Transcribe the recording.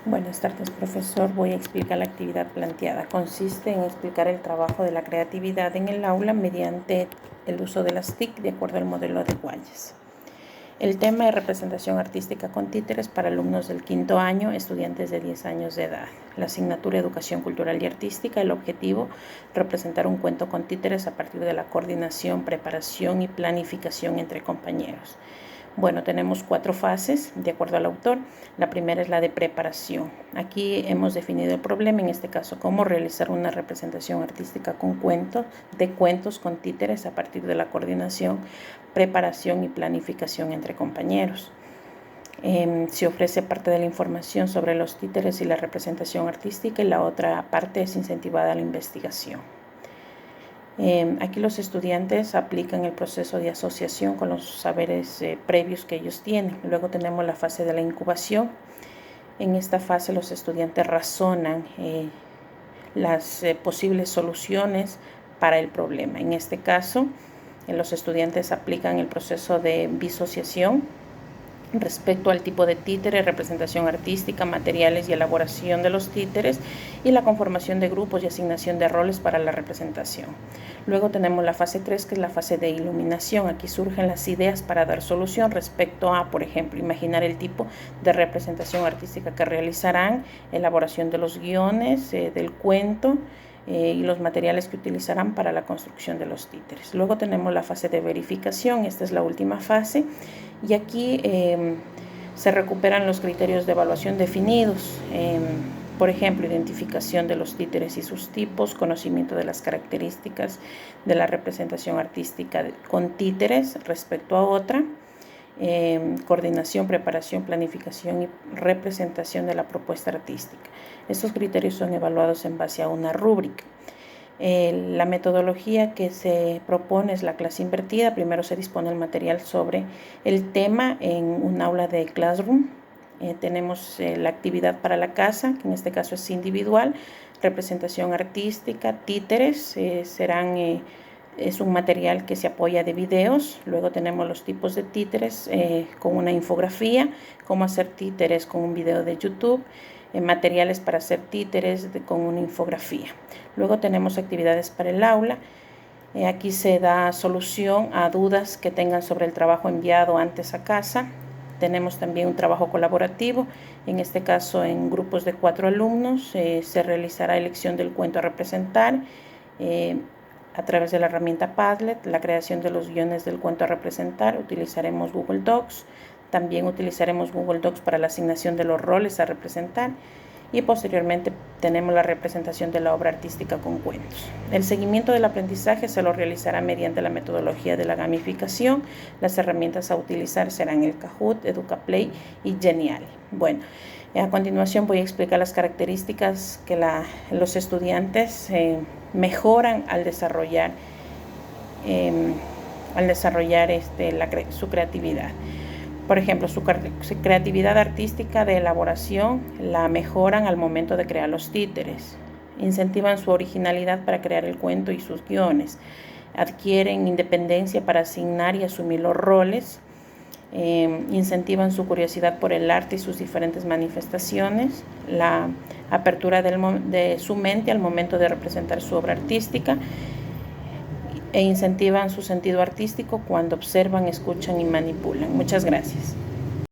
Buenas tardes, profesor. Voy a explicar la actividad planteada. Consiste en explicar el trabajo de la creatividad en el aula mediante el uso de las TIC de acuerdo al modelo de Wallis. El tema es representación artística con títeres para alumnos del quinto año, estudiantes de 10 años de edad. La asignatura Educación Cultural y Artística, el objetivo, representar un cuento con títeres a partir de la coordinación, preparación y planificación entre compañeros. Bueno, tenemos 4 fases, de acuerdo al autor. La primera es la de preparación. Aquí hemos definido el problema, en este caso, cómo realizar una representación artística con cuentos con títeres a partir de la coordinación, preparación y planificación entre compañeros. Se ofrece parte de la información sobre los títeres y la representación artística y la otra parte es incentivada a la investigación. Aquí los estudiantes aplican el proceso de asociación con los saberes previos que ellos tienen. Luego tenemos la fase de la incubación. En esta fase los estudiantes razonan las posibles soluciones para el problema. En este caso, los estudiantes aplican el proceso de disociación respecto al tipo de títere, representación artística, materiales y elaboración de los títeres y la conformación de grupos y asignación de roles para la representación. Luego tenemos la fase 3, que es la fase de iluminación. Aquí surgen las ideas para dar solución respecto a, por ejemplo, imaginar el tipo de representación artística que realizarán, elaboración de los guiones del cuento, y los materiales que utilizarán para la construcción de los títeres. Luego tenemos la fase de verificación, esta es la última fase, y aquí se recuperan los criterios de evaluación definidos, por ejemplo, identificación de los títeres y sus tipos, conocimiento de las características de la representación artística con títeres respecto a otra, coordinación, preparación, planificación y representación de la propuesta artística. Estos criterios son evaluados en base a una rúbrica. La metodología que se propone es la clase invertida. Primero se dispone el material sobre el tema en un aula de Classroom. Tenemos la actividad para la casa, que en este caso es individual, representación artística, títeres, es un material que se apoya de videos. Luego tenemos los tipos de títeres con una infografía, cómo hacer títeres con un video de YouTube, materiales para hacer títeres con una infografía. Luego tenemos actividades para el aula. Aquí se da solución a dudas que tengan sobre el trabajo enviado antes a casa. Tenemos también un trabajo colaborativo, en este caso en grupos de 4 alumnos. Se realizará elección del cuento a representar a través de la herramienta Padlet, la creación de los guiones del cuento a representar. Utilizaremos Google Docs. También utilizaremos Google Docs para la asignación de los roles a representar y posteriormente tenemos la representación de la obra artística con cuentos. El seguimiento del aprendizaje se lo realizará mediante la metodología de la gamificación. Las herramientas a utilizar serán el Kahoot, Educaplay y Genial. Bueno, a continuación voy a explicar las características que los estudiantes mejoran al desarrollar su creatividad. Por ejemplo, su creatividad artística de elaboración la mejoran al momento de crear los títeres. Incentivan su originalidad para crear el cuento y sus guiones. Adquieren independencia para asignar y asumir los roles. Incentivan su curiosidad por el arte y sus diferentes manifestaciones. La apertura de su mente al momento de representar su obra artística. E incentivan su sentido artístico cuando observan, escuchan y manipulan. Muchas gracias.